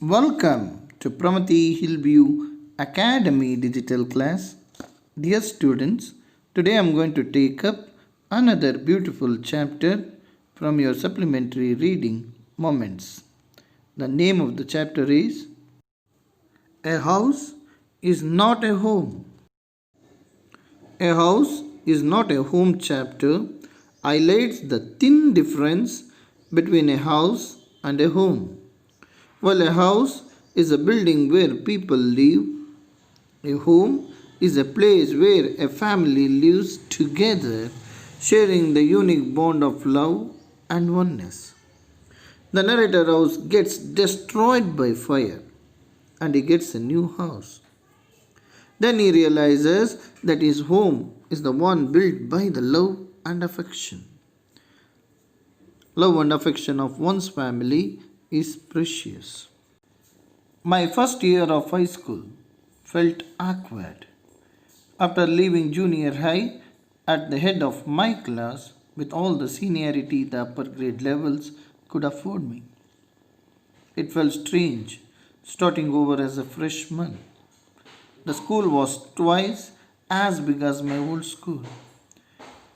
Welcome to Pramati Hillview Academy digital class. Dear students, today I am going to take up another beautiful chapter from your supplementary reading moments. The name of the chapter is A House is Not a Home. A house is not a home chapter highlights the thin difference between a house and a home. While a house is a building where people live, a home is a place where a family lives together, sharing the unique bond of love and oneness. The narrator house gets destroyed by fire and he gets a new house. Then he realizes that his home is the one built by the love and affection. Love and affection of one's family is precious. My first year of high school felt awkward. After leaving junior high at the head of my class with all the seniority the upper grade levels could afford me, it felt strange starting over as a freshman. The school was twice as big as my old school.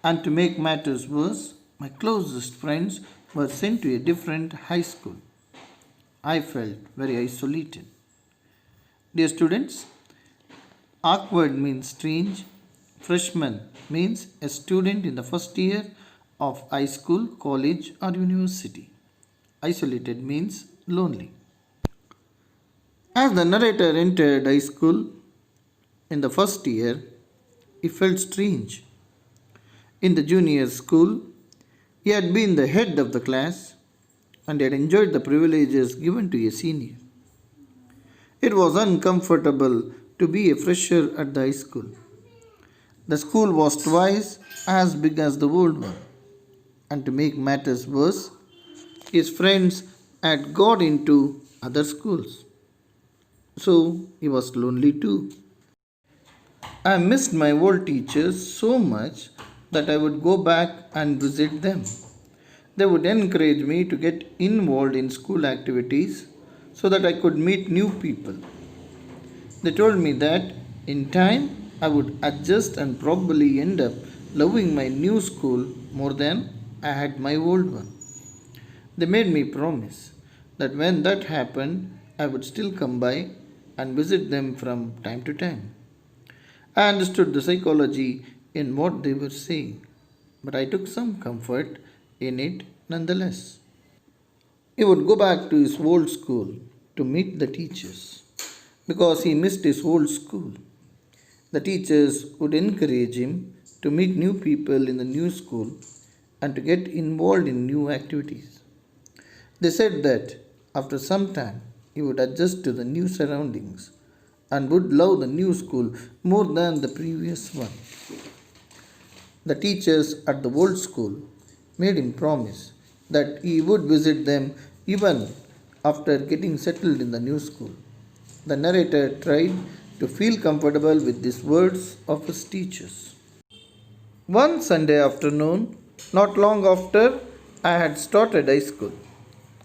And to make matters worse, my closest friends were sent to a different high school. I felt very isolated. Dear students, awkward means strange. Freshman means a student in the first year of high school, college, or university. Isolated means lonely. As the narrator entered high school in the first year, he felt strange. In the junior school, he had been the head of the class and had enjoyed the privileges given to a senior. It was uncomfortable to be a fresher at the high school. The school was twice as big as the old one, and to make matters worse, his friends had got into other schools. So he was lonely too. I missed my old teachers so much that I would go back and visit them. They would encourage me to get involved in school activities so that I could meet new people. They told me that in time I would adjust and probably end up loving my new school more than I had my old one. They made me promise that when that happened, I would still come by and visit them from time to time. I understood the psychology in what they were saying, but I took some comfort in it nonetheless. He would go back to his old school to meet the teachers because he missed his old school. The teachers would encourage him to meet new people in the new school and to get involved in new activities. They said that after some time he would adjust to the new surroundings and would love the new school more than the previous one. The teachers at the old school made him promise that he would visit them even after getting settled in the new school. The narrator tried to feel comfortable with these words of his teachers. One Sunday afternoon, not long after I had started high school,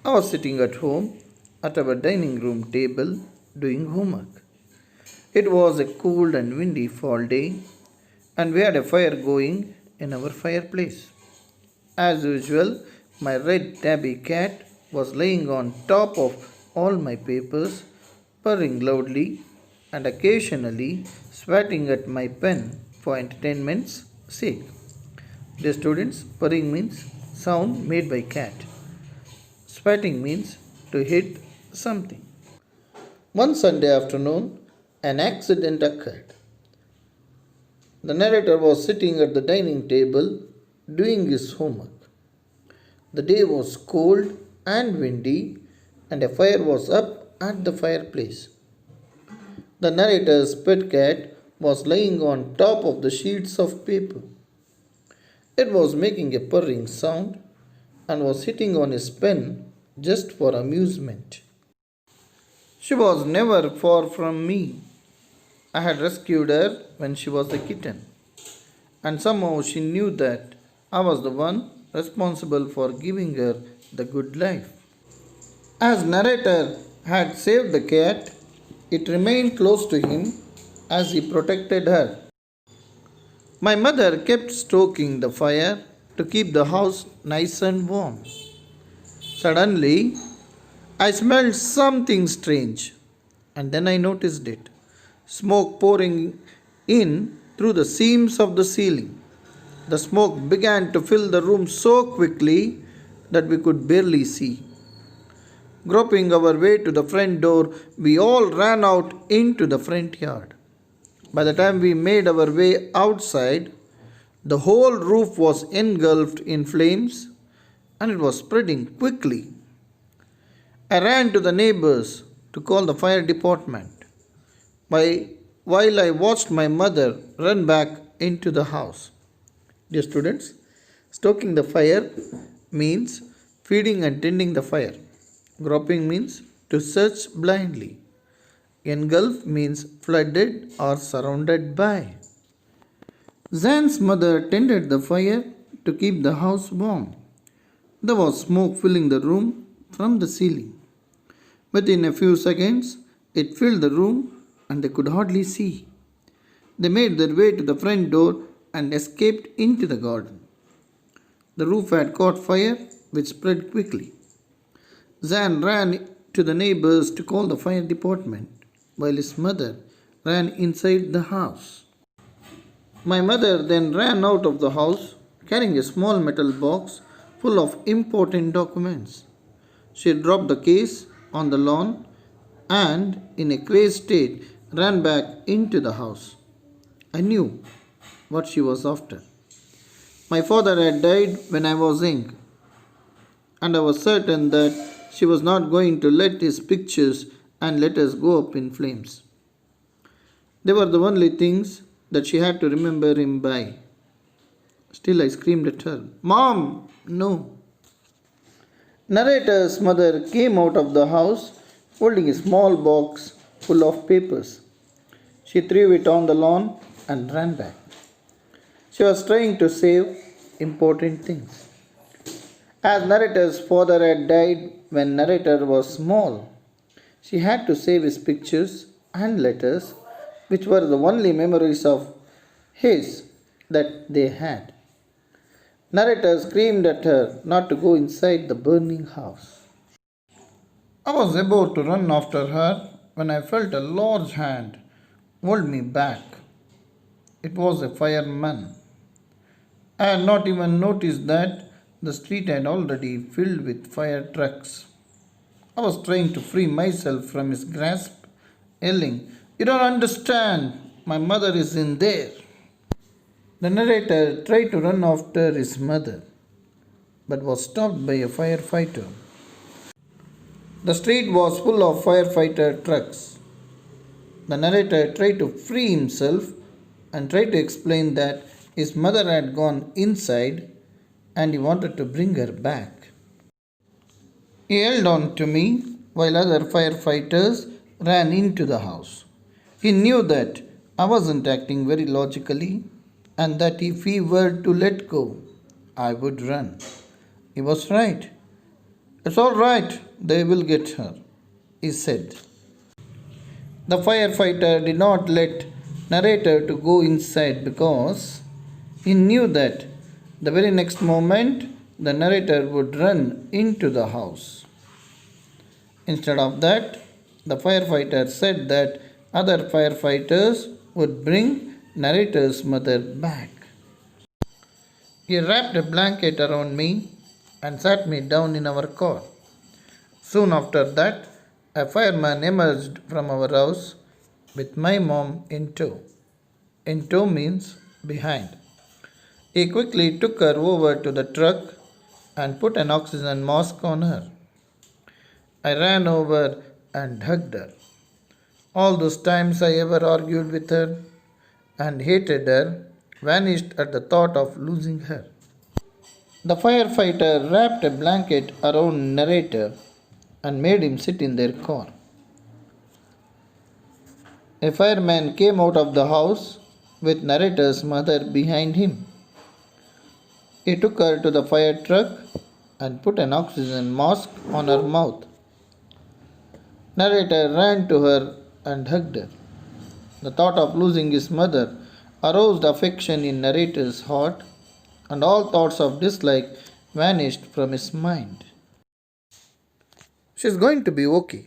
I was sitting at home at our dining room table doing homework. It was a cold and windy fall day, and we had a fire going in our fireplace. As usual, my red tabby cat was lying on top of all my papers, purring loudly and occasionally swatting at my pen for entertainment's sake. Dear students, purring means sound made by cat. Swatting means to hit something. One Sunday afternoon, an accident occurred. The narrator was sitting at the dining table doing his homework. The day was cold and windy, and a fire was up at the fireplace. The narrator's pet cat was lying on top of the sheets of paper. It was making a purring sound and was hitting on his pen just for amusement. She was never far from me. I had rescued her when she was a kitten, and somehow she knew that I was the one responsible for giving her the good life. As narrator had saved the cat, it remained close to him as he protected her. My mother kept stoking the fire to keep the house nice and warm. Suddenly, I smelled something strange, and then I noticed it. Smoke pouring in through the seams of the ceiling. The smoke began to fill the room so quickly that we could barely see. Groping our way to the front door, we all ran out into the front yard. By the time we made our way outside, the whole roof was engulfed in flames and it was spreading quickly. I ran to the neighbors to call the fire department. While I watched my mother run back into the house. Dear students, stoking the fire means feeding and tending the fire. Groping means to search blindly. Engulf means flooded or surrounded by. Zan's mother tended the fire to keep the house warm. There was smoke filling the room from the ceiling. Within a few seconds, it filled the room and they could hardly see. They made their way to the front door and escaped into the garden. The roof had caught fire, which spread quickly. Zan ran to the neighbors to call the fire department, while his mother ran inside the house. My mother then ran out of the house carrying a small metal box full of important documents. She dropped the case on the lawn and, in a crazed state, ran back into the house. I knew what she was after. My father had died when I was young, and I was certain that she was not going to let his pictures and letters go up in flames. They were the only things that she had to remember him by. Still, I screamed at her, "Mom, no!" Narrator's mother came out of the house holding a small box full of papers. She threw it on the lawn and ran back. She was trying to save important things. As narrator's father had died when narrator was small, she had to save his pictures and letters, which were the only memories of his that they had. Narrator screamed at her not to go inside the burning house. I was about to run after her when I felt a large hand hold me back. It was a fireman. I had not even noticed that the street had already filled with fire trucks. I was trying to free myself from his grasp, yelling, "You don't understand! My mother is in there!" The narrator tried to run after his mother, but was stopped by a firefighter. The street was full of firefighter trucks. The narrator tried to free himself and tried to explain that his mother had gone inside and he wanted to bring her back. He held on to me while other firefighters ran into the house. He knew that I wasn't acting very logically and that if he were to let go, I would run. He was right. "It's all right, they will get her," he said. The firefighter did not let narrator to go inside because he knew that the very next moment the narrator would run into the house. Instead of that, the firefighter said that other firefighters would bring narrator's mother back. He wrapped a blanket around me and sat me down in our car. Soon after that, a fireman emerged from our house with my mom in tow. In tow means behind. He quickly took her over to the truck and put an oxygen mask on her. I ran over and hugged her. All those times I ever argued with her and hated her vanished at the thought of losing her. The firefighter wrapped a blanket around narrator and made him sit in their car. A fireman came out of the house with narrator's mother behind him. He took her to the fire truck and put an oxygen mask on her mouth. Narrator ran to her and hugged her. The thought of losing his mother aroused affection in narrator's heart, and all thoughts of dislike vanished from his mind. "She's going to be okay,"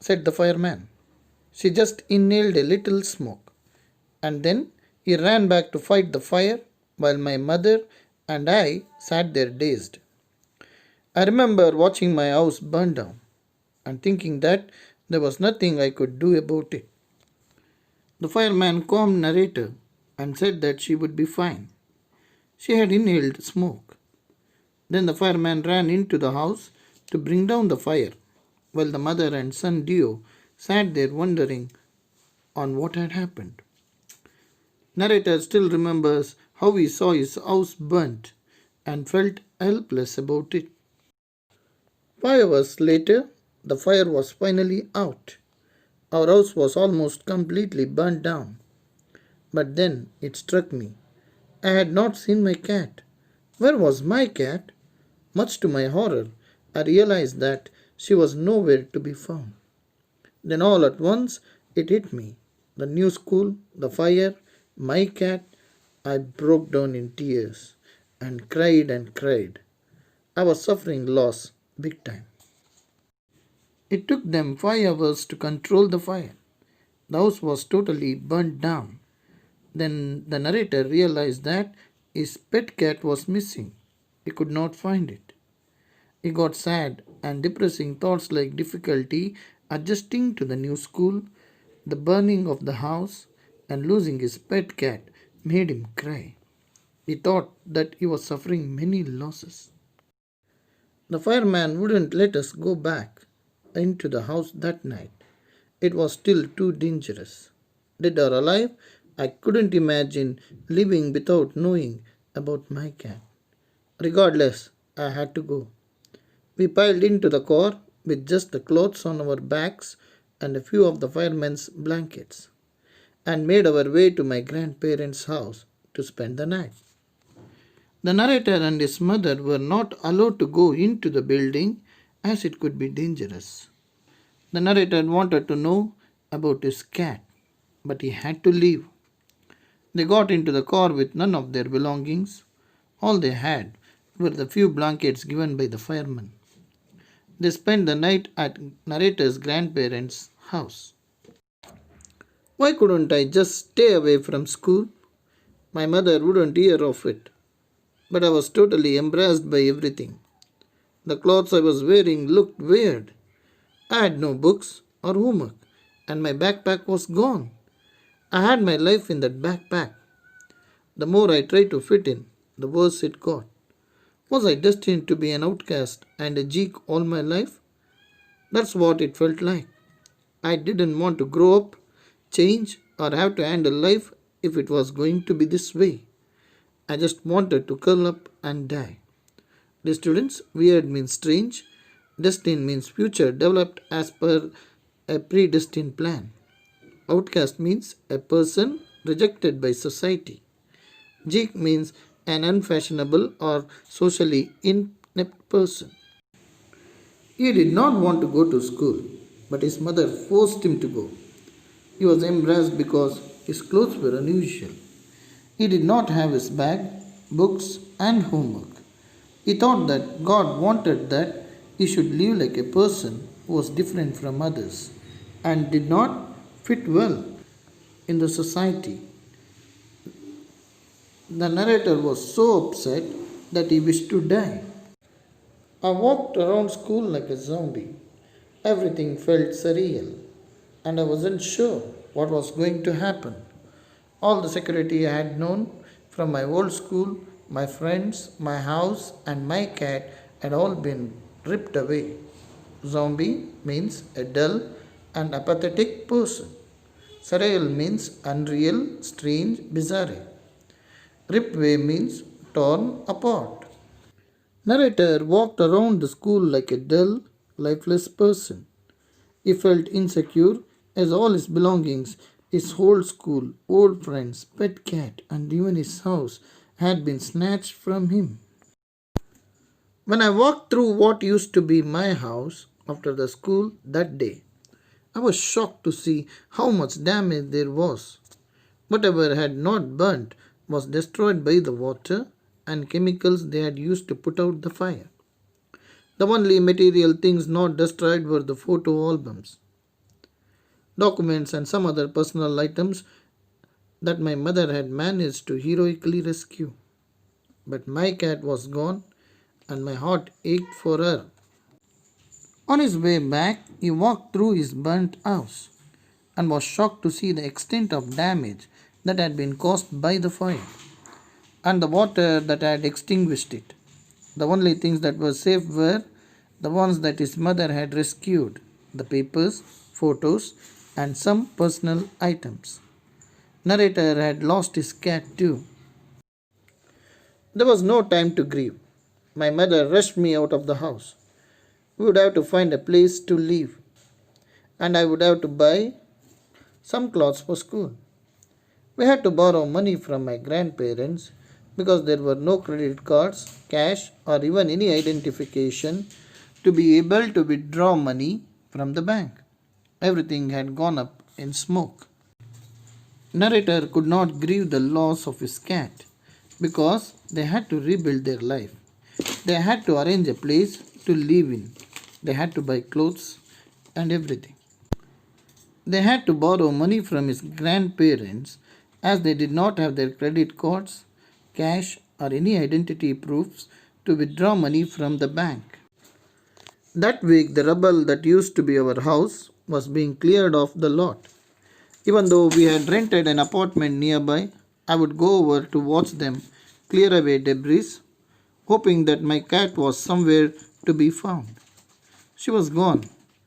said the fireman. "She just inhaled a little smoke." And then he ran back to fight the fire while my mother and I sat there dazed. I remember watching my house burn down and thinking that there was nothing I could do about it. The fireman calmed narrator and said that she would be fine. She had inhaled smoke. Then the fireman ran into the house to bring down the fire, while the mother and son duo sat there wondering on what had happened. Narrator still remembers how he saw his house burnt and felt helpless about it. 5 hours later, the fire was finally out. Our house was almost completely burnt down. But then it struck me. I had not seen my cat. Where was my cat? Much to my horror, I realized that she was nowhere to be found. Then all at once it hit me. The new school, the fire, my cat. I broke down in tears and cried and cried. I was suffering loss big time. It took them 5 hours to control the fire. The house was totally burnt down. Then the narrator realized that his pet cat was missing. He could not find it. He got sad, and depressing thoughts like difficulty adjusting to the new school, the burning of the house, and losing his pet cat made him cry. He thought that he was suffering many losses. The fireman wouldn't let us go back into the house that night. It was still too dangerous. Dead or alive, I couldn't imagine living without knowing about my cat. Regardless, I had to go. We piled into the car with just the clothes on our backs and a few of the firemen's blankets, and made our way to my grandparents' house to spend the night. The narrator and his mother were not allowed to go into the building as it could be dangerous. The narrator wanted to know about his cat, but he had to leave. They got into the car with none of their belongings. All they had were the few blankets given by the fireman. They spent the night at narrator's grandparents' house. Why couldn't I just stay away from school? My mother wouldn't hear of it, but I was totally embarrassed by everything. The clothes I was wearing looked weird. I had no books or homework, and my backpack was gone. I had my life in that backpack. The more I tried to fit in, the worse it got. Was I destined to be an outcast and a geek all my life? That's what it felt like. I didn't want to grow up, change, or have to handle life if it was going to be this way. I just wanted to curl up and die. The students, weird means strange, destined means future developed as per a predestined plan. Outcast means a person rejected by society. Geek means an unfashionable or socially inept person. He did not want to go to school, but his mother forced him to go. He was embarrassed because his clothes were unusual. He did not have his bag, books, and homework. He thought that God wanted that he should live like a person who was different from others and did not fit well in the society. The narrator was so upset that he wished to die. I walked around school like a zombie. Everything felt surreal, and I wasn't sure what was going to happen. All the security I had known from my old school, my friends, my house, and my cat had all been ripped away. Zombie means a dull and apathetic person. Surreal means unreal, strange, bizarre. Ripped away means torn apart. Narrator walked around the school like a dull, lifeless person. He felt insecure as all his belongings, his whole school, old friends, pet cat, and even his house had been snatched from him. When I walked through what used to be my house after the school that day, I was shocked to see how much damage there was. Whatever had not burnt was destroyed by the water and chemicals they had used to put out the fire. The only material things not destroyed were the photo albums, documents, and some other personal items that my mother had managed to heroically rescue. But my cat was gone, and my heart ached for her. On his way back, he walked through his burnt house and was shocked to see the extent of damage that had been caused by the fire and the water that had extinguished it. The only things that were safe were the ones that his mother had rescued, the papers, photos, and some personal items. Narrator had lost his cat too. There was no time to grieve. My mother rushed me out of the house. We would have to find a place to live, and I would have to buy some clothes for school. We had to borrow money from my grandparents because there were no credit cards, cash, or even any identification to be able to withdraw money from the bank. Everything had gone up in smoke. Narrator could not grieve the loss of his cat because they had to rebuild their life. They had to arrange a place to live in. They had to buy clothes and everything. They had to borrow money from his grandparents as they did not have their credit cards, cash, or any identity proofs to withdraw money from the bank. That week, the rubble that used to be our house was being cleared off the lot. Even though we had rented an apartment nearby, I would go over to watch them clear away debris, hoping that my cat was somewhere to be found. She was gone.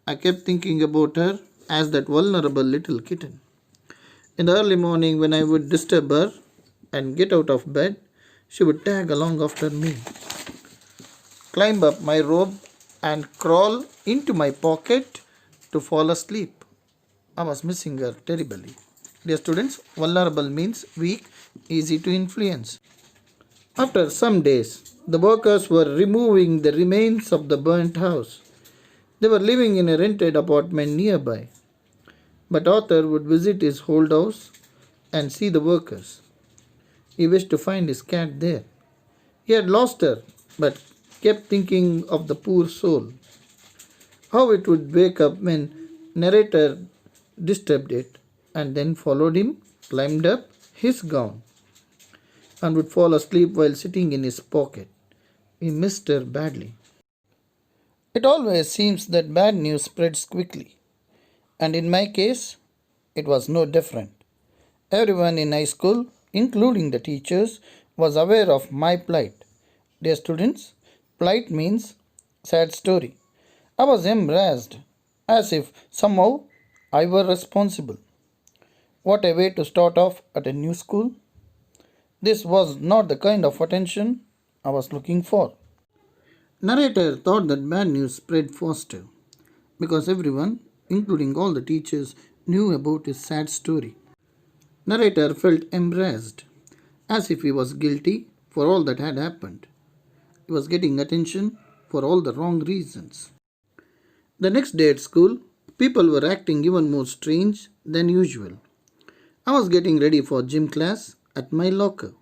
I kept thinking about her as that vulnerable little kitten. In the early morning, when I would disturb her and get out of bed, she would tag along after me, climb up my robe, and crawl into my pocket to fall asleep. I was missing her terribly. Dear students, vulnerable means weak, easy to influence. After some days, the workers were removing the remains of the burnt house. They were living in a rented apartment nearby. But Arthur would visit his old house and see the workers. He wished to find his cat there. He had lost her, but kept thinking of the poor soul. How it would wake up when narrator disturbed it, and then followed him, climbed up his gown, and would fall asleep while sitting in his pocket. He missed her badly. It always seems that bad news spreads quickly, and in my case, it was no different. Everyone in high school, including the teachers, was aware of my plight. Dear students, plight means sad story. I was embarrassed, as if somehow I were responsible. What a way to start off at a new school. This was not the kind of attention I was looking for. Narrator thought that bad news spread faster because everyone, including all the teachers, knew about his sad story. Narrator felt embarrassed, as if he was guilty for all that had happened. He was getting attention for all the wrong reasons. The next day at school, people were acting even more strange than usual. I was getting ready for gym class at my locker.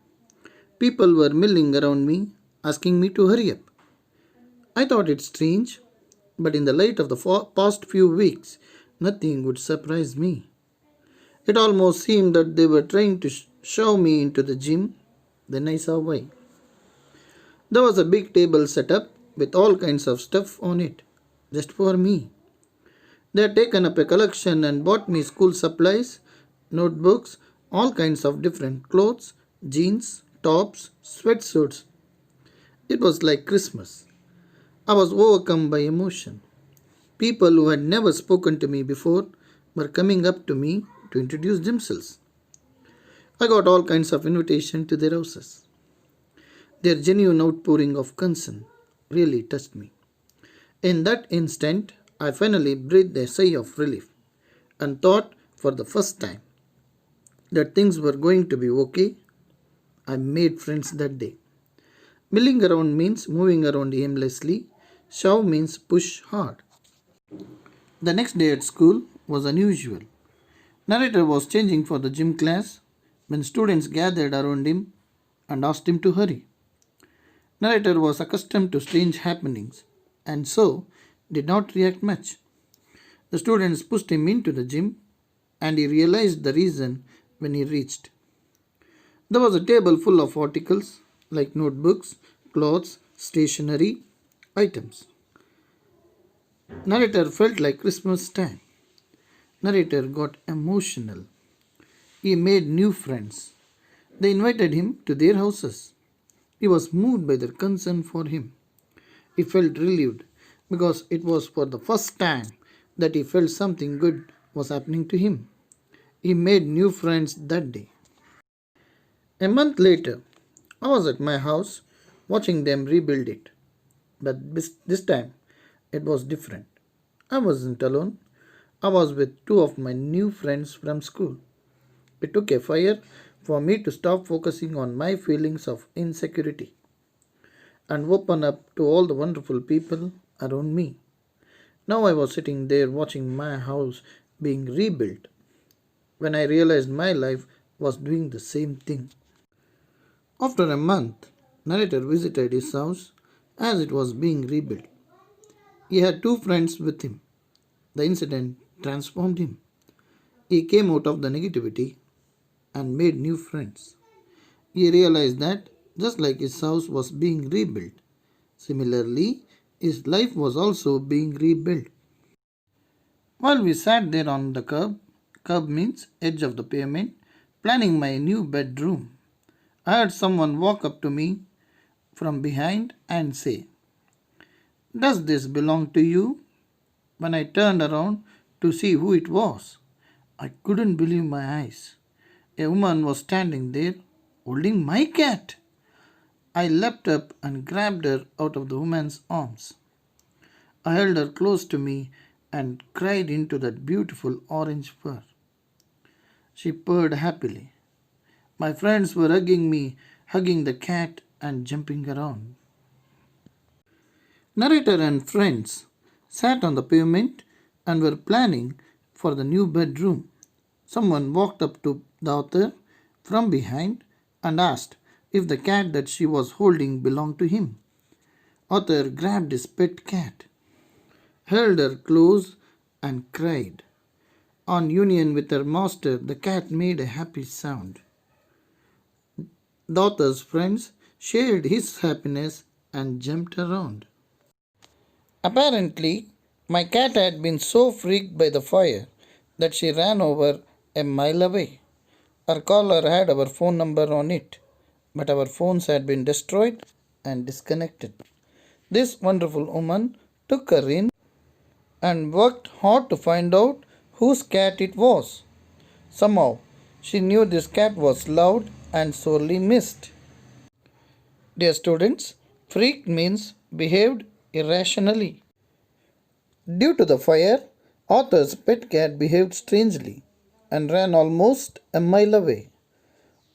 People were milling around me, asking me to hurry up. I thought it strange, but in the light of the past few weeks, nothing would surprise me. It almost seemed that they were trying to shove me into the gym. Then I saw why. There was a big table set up with all kinds of stuff on it, just for me. They had taken up a collection and bought me school supplies, notebooks, all kinds of different clothes, jeans, tops, sweatsuits. It was like Christmas. I was overcome by emotion. People who had never spoken to me before were coming up to me to introduce themselves. I got all kinds of invitations to their houses. Their genuine outpouring of concern really touched me. In that instant, I finally breathed a sigh of relief and thought for the first time that things were going to be okay. I made friends that day. Milling around means moving around aimlessly. Shove means push hard. The next day at school, was unusual. Narrator was changing for the gym class when students gathered around him and asked him to hurry. Narrator was accustomed to strange happenings and so did not react much. The students pushed him into the gym and he realized the reason when he reached. There was a table full of articles like notebooks, clothes, stationery, items. Narrator felt like Christmas time. Narrator got emotional. He made new friends. They invited him to their houses. He was moved by their concern for him. He felt relieved because it was for the first time that he felt something good was happening to him. He made new friends that day. A month later, I was at my house watching them rebuild it. But this time, it was different. I wasn't alone. I was with two of my new friends from school. It took a fire for me to stop focusing on my feelings of insecurity and open up to all the wonderful people around me. Now I was sitting there watching my house being rebuilt when I realized my life was doing the same thing. After a month, narrator visited his house as it was being rebuilt. He had two friends with him. The incident transformed him. He came out of the negativity and made new friends. He realized that just like his house was being rebuilt, similarly, his life was also being rebuilt. While we sat there on the curb means edge of the pavement, planning my new bedroom, I heard someone walk up to me from behind and say, "Does this belong to you?" When I turned around to see who it was, I couldn't believe my eyes. A woman was standing there holding my cat. I leapt up and grabbed her out of the woman's arms. I held her close to me and cried into that beautiful orange fur. She purred happily. My friends were hugging me, hugging the cat and jumping around. Narrator and friends sat on the pavement and were planning for the new bedroom. Someone walked up to the author from behind and asked if the cat that she was holding belonged to him. Author grabbed his pet cat, held her close, and cried. On union with her master, the cat made a happy sound. The author's friends shared his happiness and jumped around. Apparently, my cat had been so freaked by the fire that she ran over a mile away. Her collar had our phone number on it, but our phones had been destroyed and disconnected. This wonderful woman took her in and worked hard to find out whose cat it was. Somehow, she knew this cat was loved and sorely missed. Dear students, freaked means behaved irrationally. Due to the fire, author's pet cat behaved strangely and ran almost a mile away,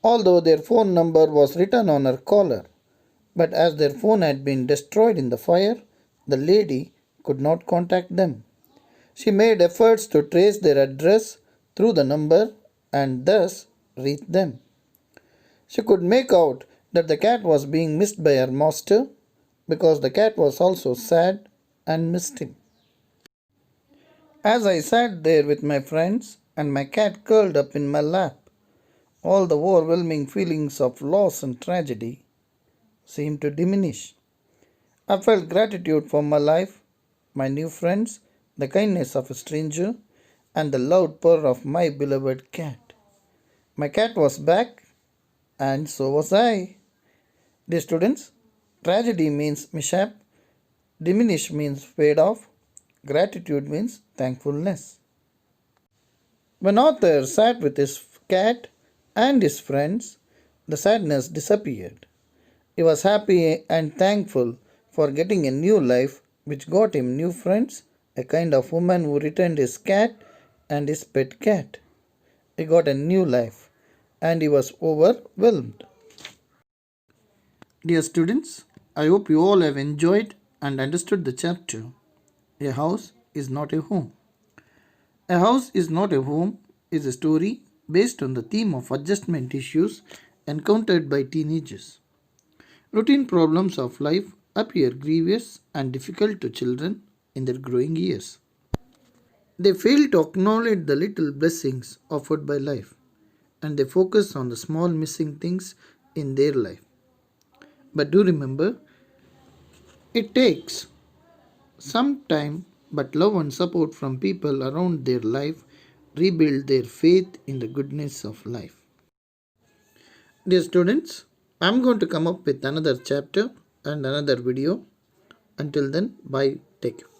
although their phone number was written on her collar. But as their phone had been destroyed in the fire, the lady could not contact them. She made efforts to trace their address through the number and thus reach them. She could make out that the cat was being missed by her master because the cat was also sad and missed him. As I sat there with my friends and my cat curled up in my lap, all the overwhelming feelings of loss and tragedy seemed to diminish. I felt gratitude for my life, my new friends, the kindness of a stranger, and the loud purr of my beloved cat. My cat was back, and so was I. Dear students, tragedy means mishap, diminish means fade off, gratitude means thankfulness. When author sat with his cat and his friends, the sadness disappeared. He was happy and thankful for getting a new life which got him new friends, a kind of woman who returned his cat and his pet cat. He got a new life and he was overwhelmed. Dear students, I hope you all have enjoyed and understood the chapter. A house is not a home. A house is not a home is a story based on the theme of adjustment issues encountered by teenagers. Routine problems of life appear grievous and difficult to children in their growing years. They fail to acknowledge the little blessings offered by life and they focus on the small missing things in their life. But do remember, it takes some time, but love and support from people around their life rebuild their faith in the goodness of life. Dear students, I'm going to come up with another chapter and another video. Until then, bye. Take care.